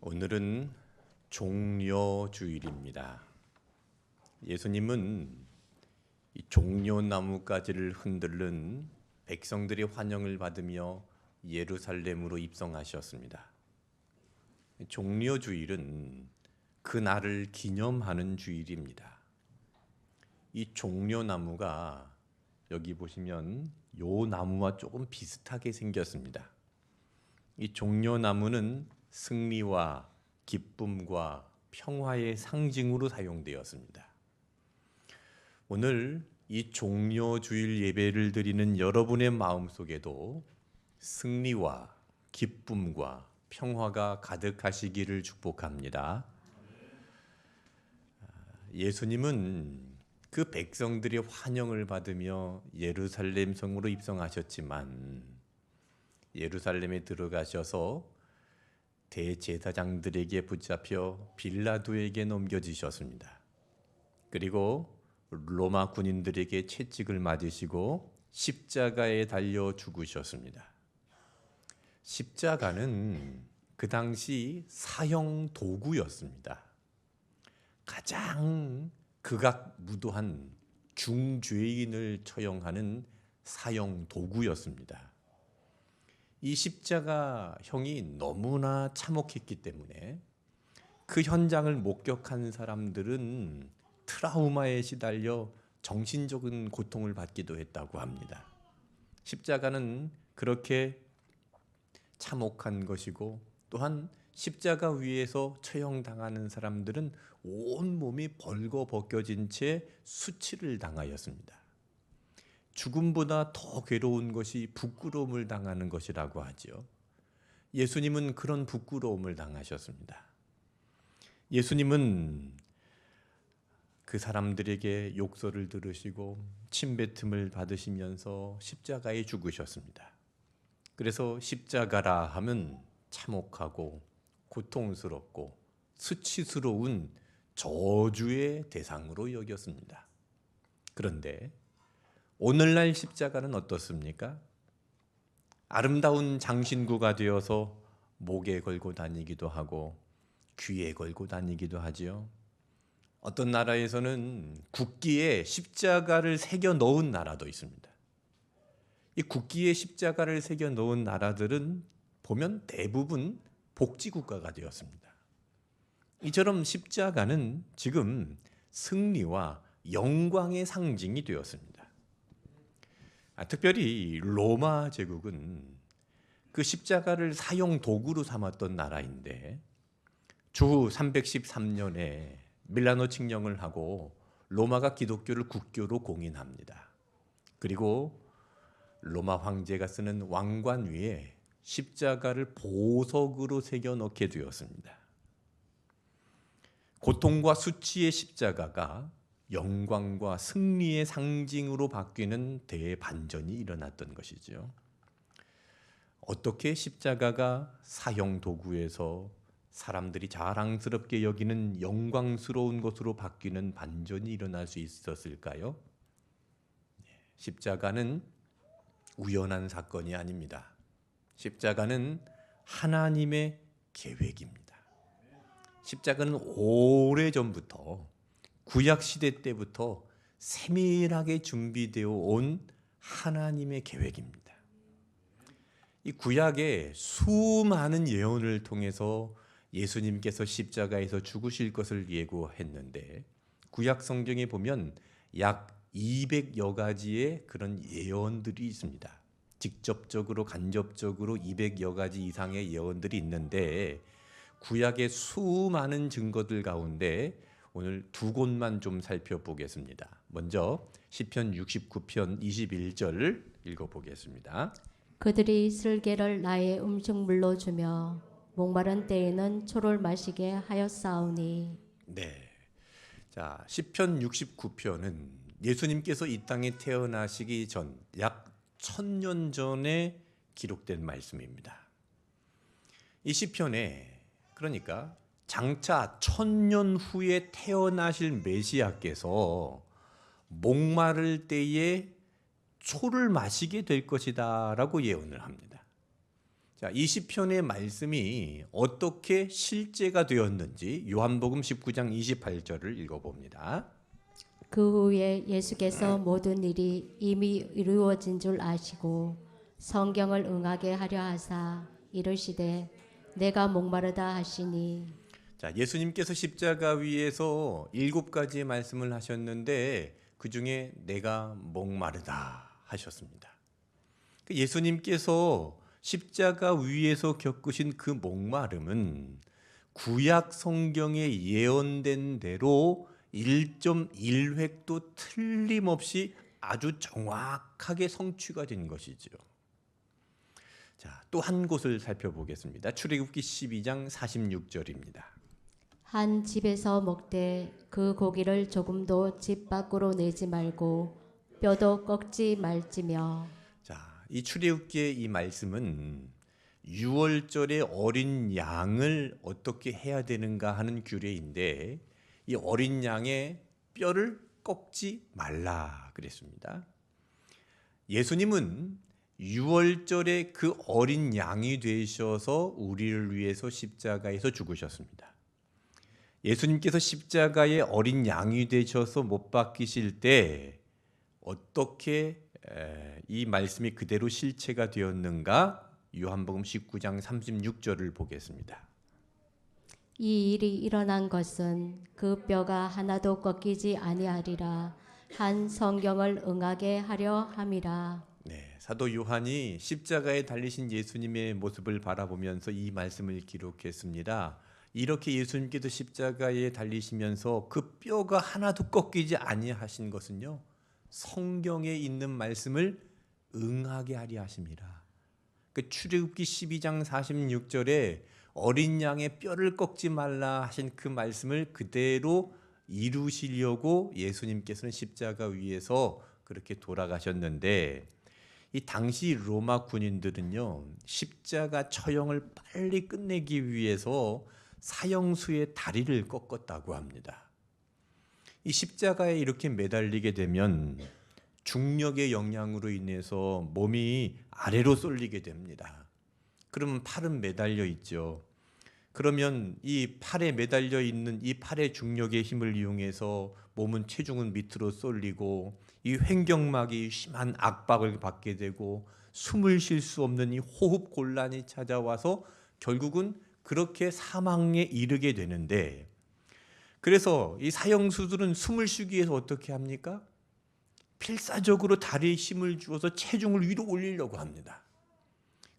오늘은 종려주일입니다. 예수님은 이 종려나무가지를 흔들는 백성들의 환영을 받으며 예루살렘으로 입성하셨습니다. 종려주일은 그 날을 기념하는 주일입니다. 이 종려나무가 여기 보시면 요 나무와 조금 비슷하게 생겼습니다. 이 종려나무는 승리와 기쁨과 평화의 상징으로 사용되었습니다. 오늘 이 종려주일 예배를 드리는 여러분의 마음속에도 승리와 기쁨과 평화가 가득하시기를 축복합니다. 예수님은 그 백성들의 환영을 받으며 예루살렘 성으로 입성하셨지만 예루살렘에 들어가셔서 대제사장들에게 붙잡혀 빌라도에게 넘겨지셨습니다. 그리고 로마 군인들에게 채찍을 맞으시고 십자가에 달려 죽으셨습니다. 십자가는 그 당시 사형 도구였습니다. 가장 극악무도한 중죄인을 처형하는 사형 도구였습니다. 이 십자가형이 너무나 참혹했기 때문에 그 현장을 목격한 사람들은 트라우마에 시달려 정신적인 고통을 받기도 했다고 합니다. 십자가는 그렇게 참혹한 것이고 또한 십자가 위에서 처형당하는 사람들은 온몸이 벌거벗겨진 채 수치를 당하였습니다. 죽음보다 더 괴로운 것이 부끄러움을 당하는 것이라고 하죠. 예수님은 그런 부끄러움을 당하셨습니다. 예수님은 그 사람들에게 욕설을 들으시고 침뱉음을 받으시면서 십자가에 죽으셨습니다. 그래서 십자가라 하면 참혹하고 고통스럽고 수치스러운 저주의 대상으로 여겼습니다. 그런데 오늘날 십자가는 어떻습니까? 아름다운 장신구가 되어서 목에 걸고 다니기도 하고 귀에 걸고 다니기도 하지요. 어떤 나라에서는 국기에 십자가를 새겨 넣은 나라도 있습니다. 이 국기에 십자가를 새겨 넣은 나라들은 보면 대부분 복지국가가 되었습니다. 이처럼 십자가는 지금 승리와 영광의 상징이 되었습니다. 특별히 로마 제국은 그 십자가를 사형 도구로 삼았던 나라인데 주 313년에 밀라노 칙령을 하고 로마가 기독교를 국교로 공인합니다. 그리고 로마 황제가 쓰는 왕관 위에 십자가를 보석으로 새겨 넣게 되었습니다. 고통과 수치의 십자가가 영광과 승리의 상징으로 바뀌는 대반전이 일어났던 것이죠. 어떻게 십자가가 사형 도구에서 사람들이 자랑스럽게 여기는 영광스러운 것으로 바뀌는 반전이 일어날 수 있었을까요? 십자가는 우연한 사건이 아닙니다. 십자가는 하나님의 계획입니다. 십자가는 오래전부터 구약시대 때부터 세밀하게 준비되어 온 하나님의 계획입니다. 이 구약의 수많은 예언을 통해서 예수님께서 십자가에서 죽으실 것을 예고했는데 구약 성경에 보면 약 200여 가지의 그런 예언들이 있습니다. 직접적으로 간접적으로 200여 가지 이상의 예언들이 있는데 구약의 수많은 증거들 가운데 오늘 두 곳만 좀 살펴보겠습니다. 먼저 시편 69편 21절 읽어보겠습니다. 그들이 슬개를 나의 음식물로 주며 목마른 때에는 초를 마시게 하였사오니. 네, 자 시편 69편은 예수님께서 이 땅에 태어나시기 전 약 1000년 전에 기록된 말씀입니다. 이 시편에 그러니까 장차 1000년 후에 태어나실 메시아께서 목마를 때에 초를 마시게 될 것이다 라고 예언을 합니다. 자, 이 시편의 말씀이 어떻게 실제가 되었는지 요한복음 19장 28절을 읽어봅니다. 그 후에 예수께서 모든 일이 이미 이루어진 줄 아시고 성경을 응하게 하려 하사 이르시되 내가 목마르다 하시니. 자, 예수님께서 십자가 위에서 7가지의 말씀을 하셨는데 그 중에 내가 목마르다 하셨습니다. 예수님께서 십자가 위에서 겪으신 그 목마름은 구약 성경에 예언된 대로 1.1획도 틀림없이 아주 정확하게 성취가 된 것이죠. 자, 또 한 곳을 살펴보겠습니다. 출애굽기 12장 46절입니다. 한 집에서 먹되 그 고기를 조금도 집 밖으로 내지 말고 뼈도 꺾지 말지며. 자, 이 출애굽기의 이 말씀은 유월절의 어린 양을 어떻게 해야 되는가 하는 규례인데 이 어린 양의 뼈를 꺾지 말라 그랬습니다. 예수님은 유월절에 그 어린 양이 되셔서 우리를 위해서 십자가에서 죽으셨습니다. 예수님께서 십자가의 어린 양이 되셔서 못 박히실 때 어떻게 이 말씀이 그대로 실체가 되었는가? 요한복음 19장 36절을 보겠습니다. 이 일이 일어난 것은 그 뼈가 하나도 꺾이지 아니하리라 한 성경을 응하게 하려 함이라. 네, 사도 요한이 십자가에 달리신 예수님의 모습을 바라보면서 이 말씀을 기록했습니다. 이렇게 예수님께서 십자가에 달리시면서 그 뼈가 하나도 꺾이지 아니하신 것은요, 성경에 있는 말씀을 응하게 하려 하심이라. 그 출애굽기 12장 46절에 어린 양의 뼈를 꺾지 말라 하신 그 말씀을 그대로 이루시려고 예수님께서는 십자가 위에서 그렇게 돌아가셨는데, 이 당시 로마 군인들은요, 십자가 처형을 빨리 끝내기 위해서 사형수의 다리를 꺾었다고 합니다. 이 십자가에 이렇게 매달리게 되면 중력의 영향으로 인해서 몸이 아래로 쏠리게 됩니다. 그러면 팔은 매달려 있죠. 그러면 이 팔에 매달려 있는 이 팔의 중력의 힘을 이용해서 몸은 체중은 밑으로 쏠리고 이 횡격막이 심한 압박을 받게 되고 숨을 쉴 수 없는 이 호흡 곤란이 찾아와서 결국은 그렇게 사망에 이르게 되는데, 그래서 이 사형수들은 숨을 쉬기 위해서 어떻게 합니까? 필사적으로 다리에 힘을 주어서 체중을 위로 올리려고 합니다.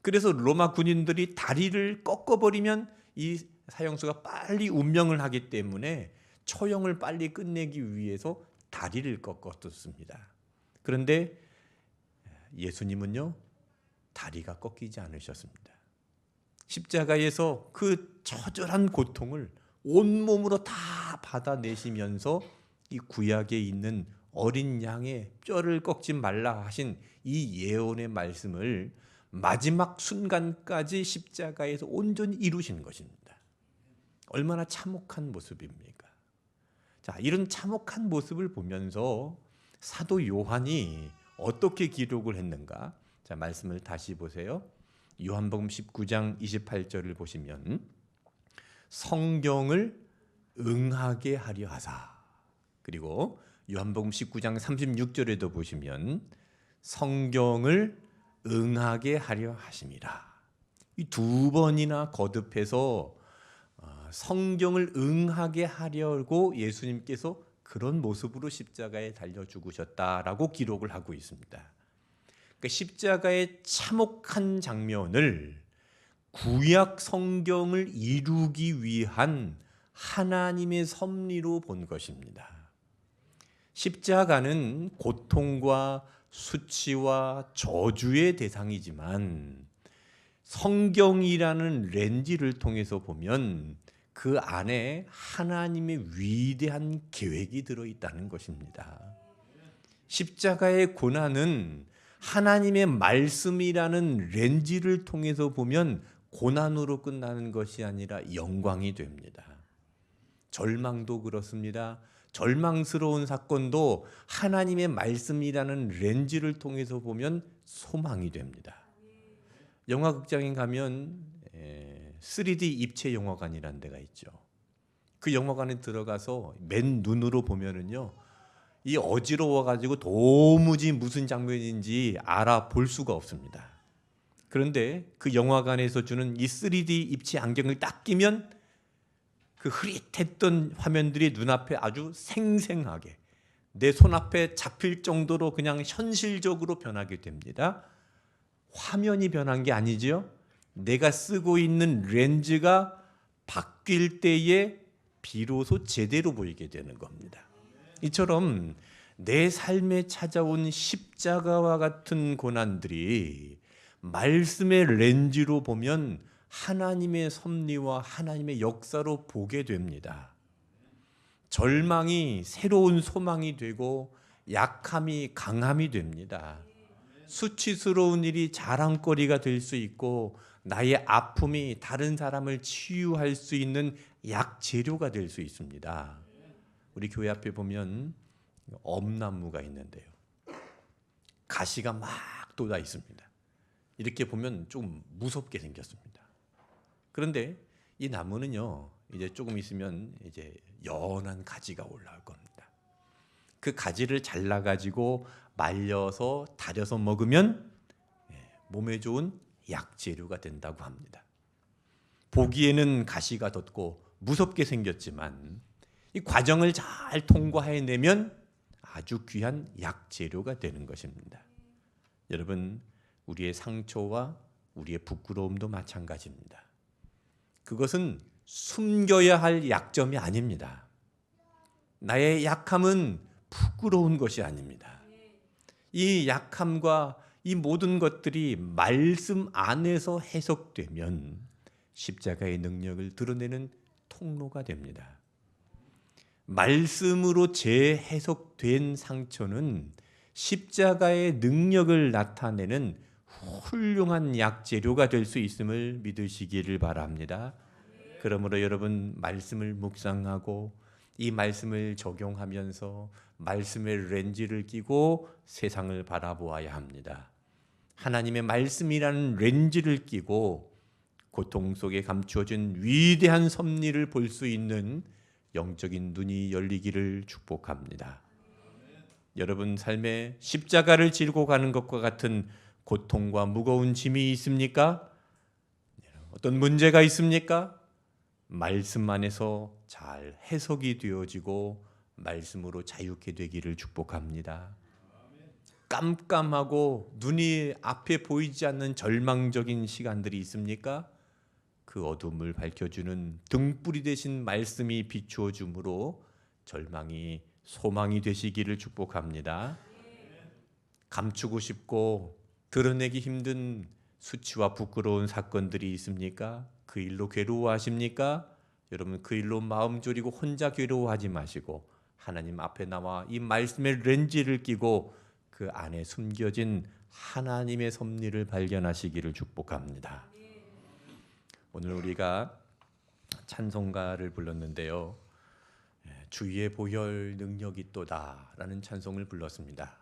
그래서 로마 군인들이 다리를 꺾어버리면 이 사형수가 빨리 운명을 하기 때문에 처형을 빨리 끝내기 위해서 다리를 꺾었습니다. 그런데 예수님은요, 다리가 꺾이지 않으셨습니다. 십자가에서 그 처절한 고통을 온몸으로 다 받아내시면서 이 구약에 있는 어린 양의 뼈를 꺾지 말라 하신 이 예언의 말씀을 마지막 순간까지 십자가에서 온전히 이루신 것입니다. 얼마나 참혹한 모습입니까? 자, 이런 참혹한 모습을 보면서 사도 요한이 어떻게 기록을 했는가? 자, 말씀을 다시 보세요. 요한복음 19장 28절을 보시면 성경을 응하게 하려 하사, 그리고 요한복음 19장 36절에도 보시면 성경을 응하게 하려 하심이라. 이 두 번이나 거듭해서 성경을 응하게 하려고 예수님께서 그런 모습으로 십자가에 달려 죽으셨다라고 기록을 하고 있습니다. 그러니까 십자가의 참혹한 장면을 구약 성경을 이루기 위한 하나님의 섭리로 본 것입니다. 십자가는 고통과 수치와 저주의 대상이지만 성경이라는 렌즈를 통해서 보면 그 안에 하나님의 위대한 계획이 들어있다는 것입니다. 십자가의 고난은 하나님의 말씀이라는 렌즈를 통해서 보면 고난으로 끝나는 것이 아니라 영광이 됩니다. 절망도 그렇습니다. 절망스러운 사건도 하나님의 말씀이라는 렌즈를 통해서 보면 소망이 됩니다. 영화 극장에 가면 3D 입체 영화관이라는 데가 있죠. 그 영화관에 들어가서 맨 눈으로 보면은요, 이 어지러워 가지고 도무지 무슨 장면인지 알아볼 수가 없습니다. 그런데 그 영화관에서 주는 이 3D 입체 안경을 딱 끼면 그 흐릿했던 화면들이 눈앞에 아주 생생하게 내 손앞에 잡힐 정도로 그냥 현실적으로 변하게 됩니다. 화면이 변한 게 아니지요. 내가 쓰고 있는 렌즈가 바뀔 때에 비로소 제대로 보이게 되는 겁니다. 이처럼 내 삶에 찾아온 십자가와 같은 고난들이 말씀의 렌즈로 보면 하나님의 섭리와 하나님의 역사로 보게 됩니다. 절망이 새로운 소망이 되고 약함이 강함이 됩니다. 수치스러운 일이 자랑거리가 될 수 있고 나의 아픔이 다른 사람을 치유할 수 있는 약재료가 될 수 있습니다. 우리 교회 앞에 보면 엄나무가 있는데요, 가시가 막 돋아 있습니다. 이렇게 보면 좀 무섭게 생겼습니다. 그런데 이 나무는요, 이제 조금 있으면 이제 연한 가지가 올라올 겁니다. 그 가지를 잘라 가지고 말려서 달여서 먹으면 몸에 좋은 약재료가 된다고 합니다. 보기에는 가시가 돋고 무섭게 생겼지만 이 과정을 잘 통과해내면 아주 귀한 약재료가 되는 것입니다. 여러분, 우리의 상처와 우리의 부끄러움도 마찬가지입니다. 그것은 숨겨야 할 약점이 아닙니다. 나의 약함은 부끄러운 것이 아닙니다. 이 약함과 이 모든 것들이 말씀 안에서 해석되면 십자가의 능력을 드러내는 통로가 됩니다. 말씀으로 재해석된 상처는 십자가의 능력을 나타내는 훌륭한 약재료가 될 수 있음을 믿으시기를 바랍니다. 그러므로 여러분, 말씀을 묵상하고 이 말씀을 적용하면서 말씀의 렌즈를 끼고 세상을 바라보아야 합니다. 하나님의 말씀이라는 렌즈를 끼고 고통 속에 감추어진 위대한 섭리를 볼 수 있는 영적인 눈이 열리기를 축복합니다. 여러분 삶에 십자가를 지고 가는 것과 같은 고통과 무거운 짐이 있습니까? 어떤 문제가 있습니까? 말씀 안에서 잘 해석이 되어지고 말씀으로 자유케 되기를 축복합니다. 깜깜하고 눈이 앞에 보이지 않는 절망적인 시간들이 있습니까? 그 어둠을 밝혀주는 등불이 되신 말씀이 비추어 주므로 절망이 소망이 되시기를 축복합니다. 감추고 싶고 드러내기 힘든 수치와 부끄러운 사건들이 있습니까? 그 일로 괴로워하십니까? 여러분, 그 일로 마음 졸이고 혼자 괴로워하지 마시고 하나님 앞에 나와 이 말씀의 렌즈를 끼고 그 안에 숨겨진 하나님의 섭리를 발견하시기를 축복합니다. 오늘 우리가 찬송가를 불렀는데요, 주의 보혈 능력이 있도다 라는 찬송을 불렀습니다.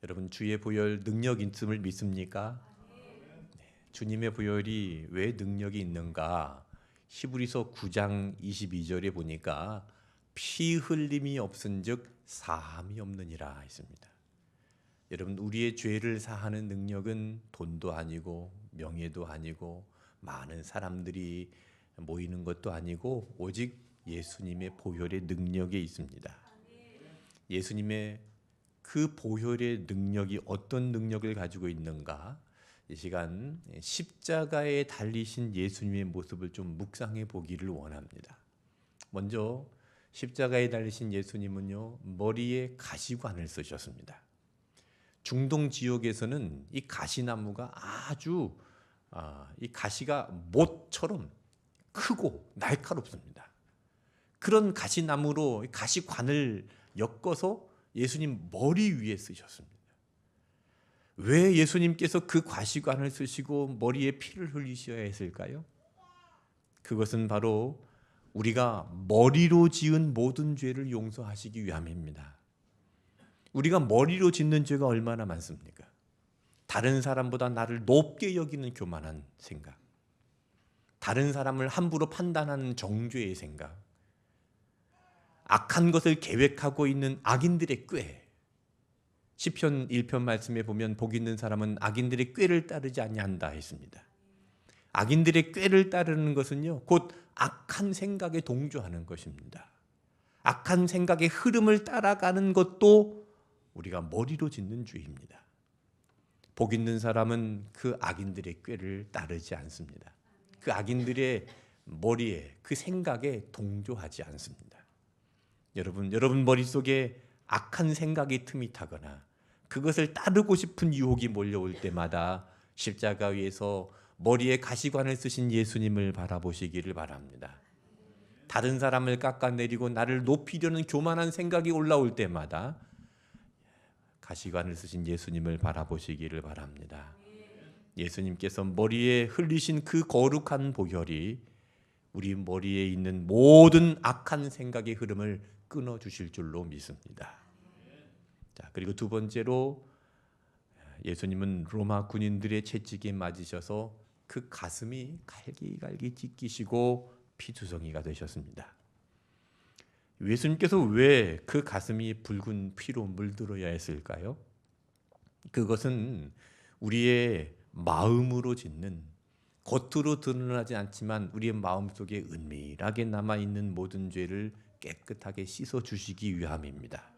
여러분, 주의 보혈 능력 있음을 믿습니까? 주님의 보혈이 왜 능력이 있는가? 히브리서 9장 22절에 보니까 피 흘림이 없은즉 사함이 없느니라 했습니다. 여러분, 우리의 죄를 사하는 능력은 돈도 아니고 명예도 아니고 많은 사람들이 모이는 것도 아니고 오직 예수님의 보혈의 능력에 있습니다. 예수님의 그 보혈의 능력이 어떤 능력을 가지고 있는가? 이 시간 십자가에 달리신 예수님의 모습을 좀 묵상해 보기를 원합니다. 먼저 십자가에 달리신 예수님은요, 머리에 가시관을 쓰셨습니다. 중동 지역에서는 이 가시나무가 아주 이 가시가 못처럼 크고 날카롭습니다. 그런 가시나무로 가시관을 엮어서 예수님 머리 위에 쓰셨습니다. 왜 예수님께서 그 가시관을 쓰시고 머리에 피를 흘리셔야 했을까요? 그것은 바로 우리가 머리로 지은 모든 죄를 용서하시기 위함입니다. 우리가 머리로 짓는 죄가 얼마나 많습니까? 다른 사람보다 나를 높게 여기는 교만한 생각, 다른 사람을 함부로 판단하는 정죄의 생각, 악한 것을 계획하고 있는 악인들의 꾀. 시편 1편 말씀에 보면 복 있는 사람은 악인들의 꾀를 따르지 아니한다 했습니다. 악인들의 꾀를 따르는 것은요, 곧 악한 생각에 동조하는 것입니다. 악한 생각의 흐름을 따라가는 것도 우리가 머리로 짓는 죄입니다. 복 있는 사람은 그 악인들의 꾀를 따르지 않습니다. 그 악인들의 머리에, 그 생각에 동조하지 않습니다. 여러분 머릿속에 악한 생각이 틈이 타거나 그것을 따르고 싶은 유혹이 몰려올 때마다 십자가 위에서 머리에 가시관을 쓰신 예수님을 바라보시기를 바랍니다. 다른 사람을 깎아내리고 나를 높이려는 교만한 생각이 올라올 때마다 가시관을 쓰신 예수님을 바라보시기를 바랍니다. 예수님께서 머리에 흘리신 그 거룩한 보혈이 우리 머리에 있는 모든 악한 생각의 흐름을 끊어주실 줄로 믿습니다. 자, 그리고 두 번째로 예수님은 로마 군인들의 채찍에 맞으셔서 그 가슴이 갈기갈기 찢기시고 피투성이가 되셨습니다. 예수님께서 왜 그 가슴이 붉은 피로 물들어야 했을까요? 그것은 우리의 마음으로 짓는, 겉으로 드러나지 않지만 우리의 마음속에 은밀하게 남아있는 모든 죄를 깨끗하게 씻어주시기 위함입니다.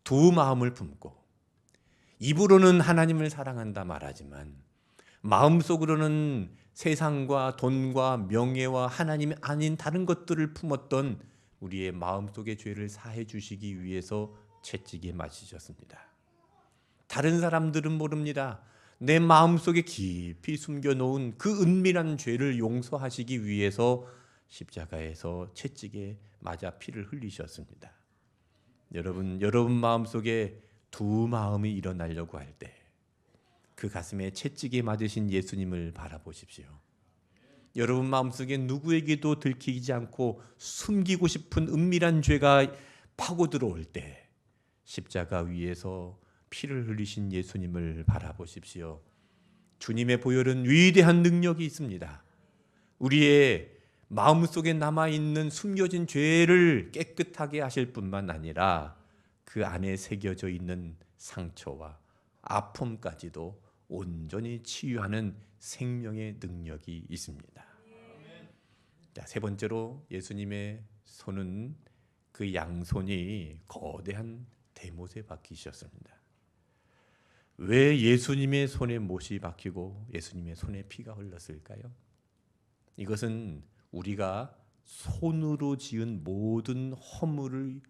두 마음을 품고 입으로는 하나님을 사랑한다 말하지만 마음속으로는 세상과 돈과 명예와 하나님이 아닌 다른 것들을 품었던 우리의 마음속의 죄를 사해 주시기 위해서 채찍에 맞으셨습니다. 다른 사람들은 모릅니다. 내 마음속에 깊이 숨겨놓은 그 은밀한 죄를 용서하시기 위해서 십자가에서 채찍에 맞아 피를 흘리셨습니다. 여러분 마음속에 두 마음이 일어나려고 할 때 그 가슴에 채찍에 맞으신 예수님을 바라보십시오. 여러분 마음속에 누구에게도 들키지 않고 숨기고 싶은 은밀한 죄가 파고 들어올 때 십자가 위에서 피를 흘리신 예수님을 바라보십시오. 주님의 보혈은 위대한 능력이 있습니다. 우리의 마음속에 남아있는 숨겨진 죄를 깨끗하게 하실 뿐만 아니라 그 안에 새겨져 있는 상처와 아픔까지도 온전히 치유하는 생명의 능력이 있습니다. 자, 세 번째로 예수님의 손은 그 양손이 거대한 대못에 박히셨습니다. 왜 예수님의 손에 못이 박히고 예수님의 손에 피가 흘렀을까요? 이것은 우리가 손으로 지은 모든 허물을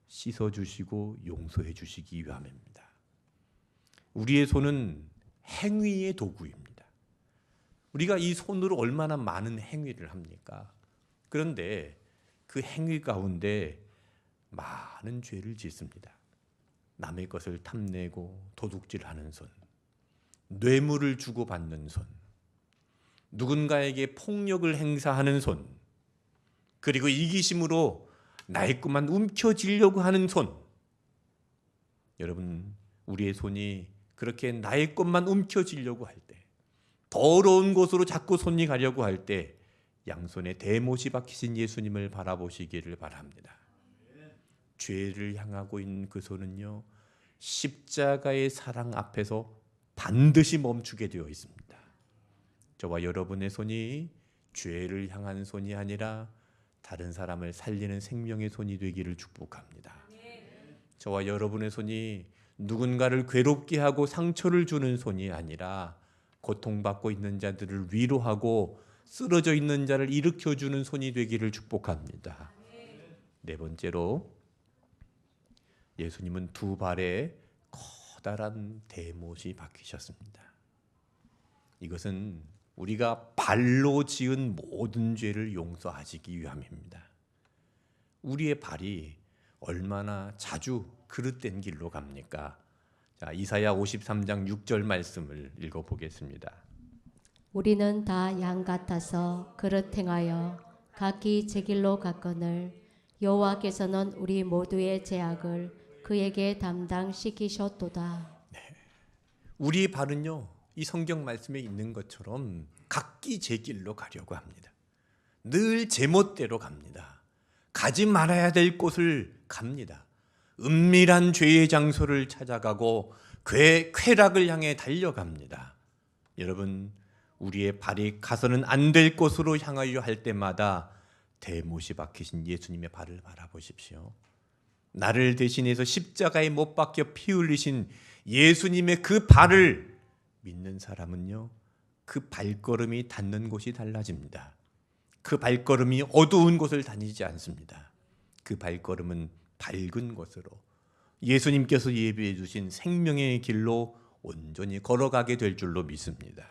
씻어주시고 용서해 주시기 위함입니다. 우리의 손은 행위의 도구입니다. 우리가 이 손으로 얼마나 많은 행위를 합니까? 그런데 그 행위 가운데 많은 죄를 짓습니다. 남의 것을 탐내고 도둑질하는 손, 뇌물을 주고받는 손, 누군가에게 폭력을 행사하는 손, 그리고 이기심으로 나의 것만 움켜쥐려고 하는 손. 여러분, 우리의 손이 그렇게 나의 것만 움켜쥐려고 할 때, 더러운 곳으로 자꾸 손이 가려고 할 때 양손에 대못이 박히신 예수님을 바라보시기를 바랍니다. 죄를 향하고 있는 그 손은요, 십자가의 사랑 앞에서 반드시 멈추게 되어 있습니다. 저와 여러분의 손이 죄를 향한 손이 아니라 다른 사람을 살리는 생명의 손이 되기를 축복합니다. 저와 여러분의 손이 누군가를 괴롭게 하고 상처를 주는 손이 아니라 고통받고 있는 자들을 위로하고 쓰러져 있는 자를 일으켜주는 손이 되기를 축복합니다. 네 번째로 예수님은 두 발에 커다란 대못이 박히셨습니다. 이것은 우리가 발로 지은 모든 죄를 용서하시기 위함입니다. 우리의 발이 얼마나 자주 그릇된 길로 갑니까? 자, 이사야 53장 6절 말씀을 읽어보겠습니다. 우리는 다 양 같아서 그릇 행하여 각기 제 길로 갔거늘 여호와께서는 우리 모두의 죄악을 그에게 담당시키셨도다. 우리 발은요, 이 성경 말씀에 있는 것처럼 각기 제 길로 가려고 합니다. 늘 제멋대로 갑니다. 가지 말아야 될 곳을 갑니다. 은밀한 죄의 장소를 찾아가고 쾌락을 향해 달려갑니다. 여러분, 우리의 발이 가서는 안 될 곳으로 향하려 할 때마다 대못이 박히신 예수님의 발을 바라보십시오. 나를 대신해서 십자가에 못 박혀 피 흘리신 예수님의 그 발을 믿는 사람은요, 그 발걸음이 닿는 곳이 달라집니다. 그 발걸음이 어두운 곳을 다니지 않습니다. 그 발걸음은 밝은 곳으로 예수님께서 예비해 주신 생명의 길로 온전히 걸어가게 될 줄로 믿습니다.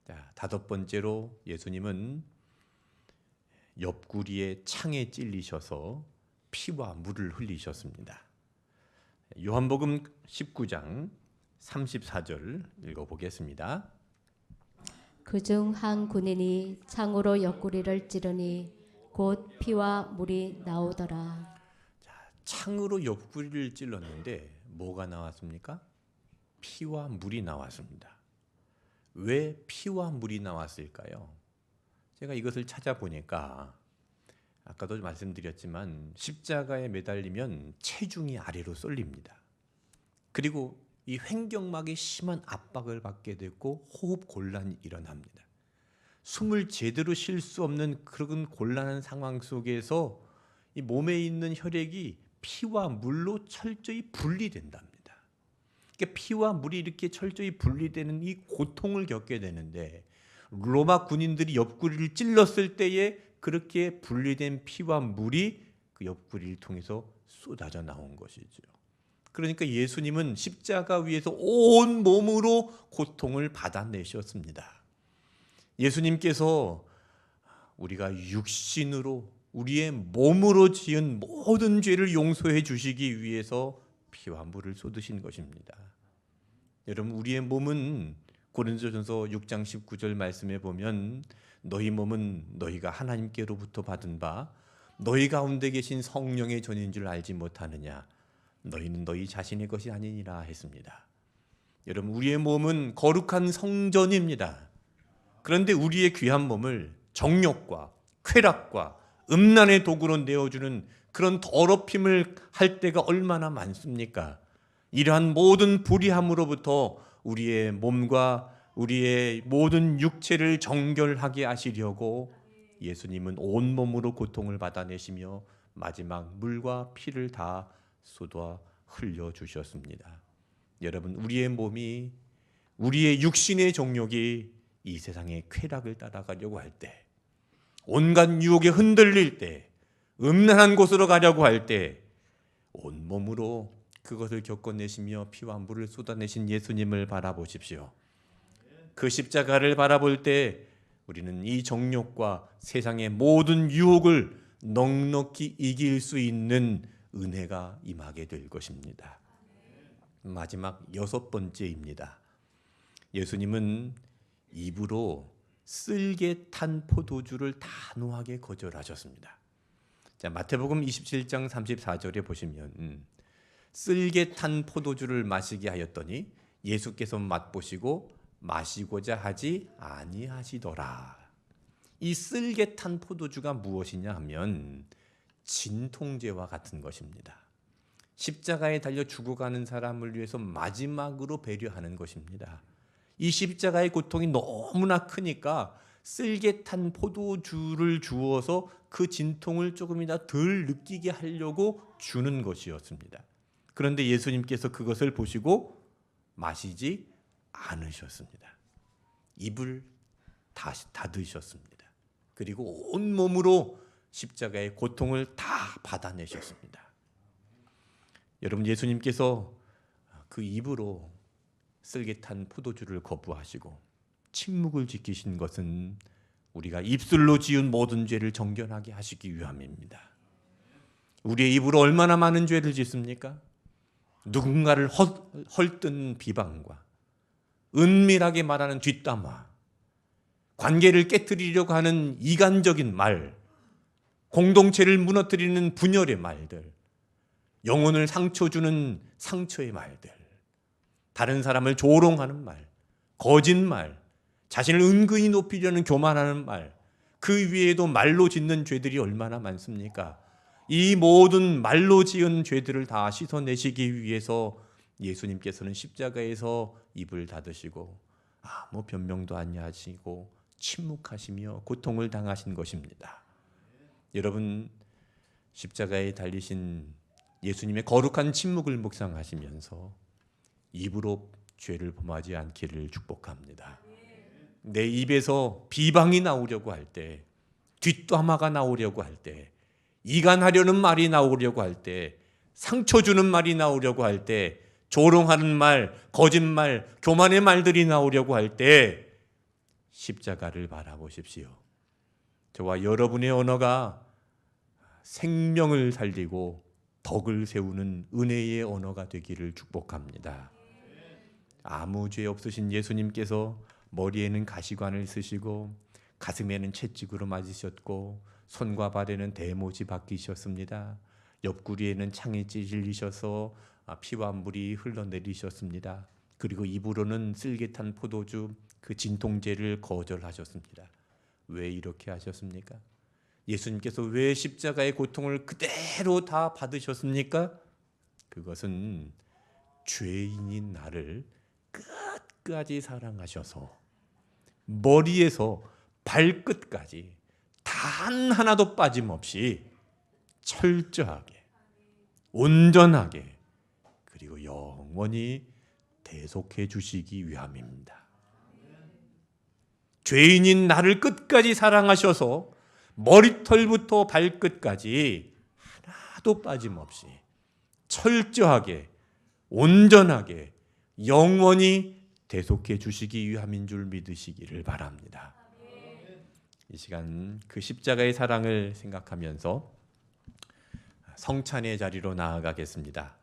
자, 다섯 번째로 예수님은 옆구리에 창에 찔리셔서 피와 물을 흘리셨습니다. 요한복음 19장 34절 읽어보겠습니다. 그중 한 군인이 창으로 옆구리를 찌르니 곧 피와 물이 나오더라. 창으로 옆구리를 찔렀는데 뭐가 나왔습니까? 피와 물이 나왔습니다. 왜 피와 물이 나왔을까요? 제가 이것을 찾아보니까 아까도 말씀드렸지만 십자가에 매달리면 체중이 아래로 쏠립니다. 그리고 이 횡격막에 심한 압박을 받게 되고 호흡 곤란이 일어납니다. 숨을 제대로 쉴 수 없는 그런 곤란한 상황 속에서 이 몸에 있는 혈액이 피와 물로 철저히 분리된답니다. 그러니까 피와 물이 이렇게 철저히 분리되는 이 고통을 겪게 되는데, 로마 군인들이 옆구리를 찔렀을 때에 그렇게 분리된 피와 물이 그 옆구리를 통해서 쏟아져 나온 것이죠. 그러니까 예수님은 십자가 위에서 온 몸으로 고통을 받아내셨습니다. 예수님께서 우리가 육신으로 우리의 몸으로 지은 모든 죄를 용서해 주시기 위해서 피와 물을 쏟으신 것입니다. 여러분, 우리의 몸은 고린도전서 6장 19절 말씀에 보면 너희 몸은 너희가 하나님께로부터 받은 바 너희 가운데 계신 성령의 전인 줄 알지 못하느냐. 너희는 너희 자신의 것이 아니니라 했습니다. 여러분, 우리의 몸은 거룩한 성전입니다. 그런데 우리의 귀한 몸을 정욕과 쾌락과 음란의 도구로 내어주는 그런 더럽힘을 할 때가 얼마나 많습니까? 이러한 모든 불의함으로부터 우리의 몸과 우리의 모든 육체를 정결하게 하시려고 예수님은 온몸으로 고통을 받아내시며 마지막 물과 피를 다 쏟아 흘려주셨습니다. 여러분, 우리의 몸이, 우리의 육신의 정욕이 이 세상의 쾌락을 따라가려고 할 때, 온갖 유혹에 흔들릴 때, 음란한 곳으로 가려고 할 때 온몸으로 그것을 겪어내시며 피와 물을 쏟아내신 예수님을 바라보십시오. 그 십자가를 바라볼 때 우리는 이 정욕과 세상의 모든 유혹을 넉넉히 이길 수 있는 은혜가 임하게 될 것입니다. 마지막 여섯 번째입니다. 예수님은 입으로 쓸개 탄 포도주를 단호하게 거절하셨습니다. 자, 마태복음 27장 34절에 보시면 쓸개 탄 포도주를 마시게 하였더니 예수께서 맛보시고 마시고자 하지 아니하시더라. 이 쓸개 탄 포도주가 무엇이냐 하면 진통제와 같은 것입니다. 십자가에 달려 죽어가는 사람을 위해서 마지막으로 배려하는 것입니다. 이 십자가의 고통이 너무나 크니까 쓸개 탄 포도주를 주어서 그 진통을 조금이나 덜 느끼게 하려고 주는 것이었습니다. 그런데 예수님께서 그것을 보시고 마시지 않으셨습니다. 입을 닫으셨습니다. 그리고 온몸으로 십자가의 고통을 다 받아내셨습니다. 여러분, 예수님께서 그 입으로 쓸개 탄 포도주를 거부하시고 침묵을 지키신 것은 우리가 입술로 지은 모든 죄를 정결하게 하시기 위함입니다. 우리의 입으로 얼마나 많은 죄를 짓습니까? 누군가를 헐뜯는 비방과 은밀하게 말하는 뒷담화, 관계를 깨트리려고 하는 이간적인 말, 공동체를 무너뜨리는 분열의 말들, 영혼을 상처 주는 상처의 말들, 다른 사람을 조롱하는 말, 거짓말, 자신을 은근히 높이려는 교만하는 말, 그 위에도 말로 짓는 죄들이 얼마나 많습니까? 이 모든 말로 지은 죄들을 다 씻어내시기 위해서 예수님께서는 십자가에서 입을 닫으시고 아무 변명도 안 하시고 침묵하시며 고통을 당하신 것입니다. 여러분, 십자가에 달리신 예수님의 거룩한 침묵을 묵상하시면서 입으로 죄를 범하지 않기를 축복합니다. 내 입에서 비방이 나오려고 할 때, 뒷담화가 나오려고 할 때, 이간하려는 말이 나오려고 할 때, 상처 주는 말이 나오려고 할 때, 조롱하는 말, 거짓말, 교만의 말들이 나오려고 할 때 십자가를 바라보십시오. 저와 여러분의 언어가 생명을 살리고 덕을 세우는 은혜의 언어가 되기를 축복합니다. 아무 죄 없으신 예수님께서 머리에는 가시관을 쓰시고 가슴에는 채찍으로 맞으셨고 손과 발에는 대못이 박히셨습니다. 옆구리에는 창에 찔리셔서 피와 물이 흘러내리셨습니다. 그리고 입으로는 쓸개탄 포도주 그 진통제를 거절하셨습니다. 왜 이렇게 하셨습니까? 예수님께서 왜 십자가의 고통을 그대로 다 받으셨습니까? 그것은 죄인인 나를 끝까지 사랑하셔서 머리에서 발끝까지 단 하나도 빠짐없이 철저하게, 온전하게, 그리고 영원히 대속해 주시기 위함입니다. 죄인인 나를 끝까지 사랑하셔서 머리털부터 발끝까지 하나도 빠짐없이 철저하게, 온전하게, 영원히 대속해 주시기 위함인 줄 믿으시기를 바랍니다. 이 시간 그 십자가의 사랑을 생각하면서 성찬의 자리로 나아가겠습니다.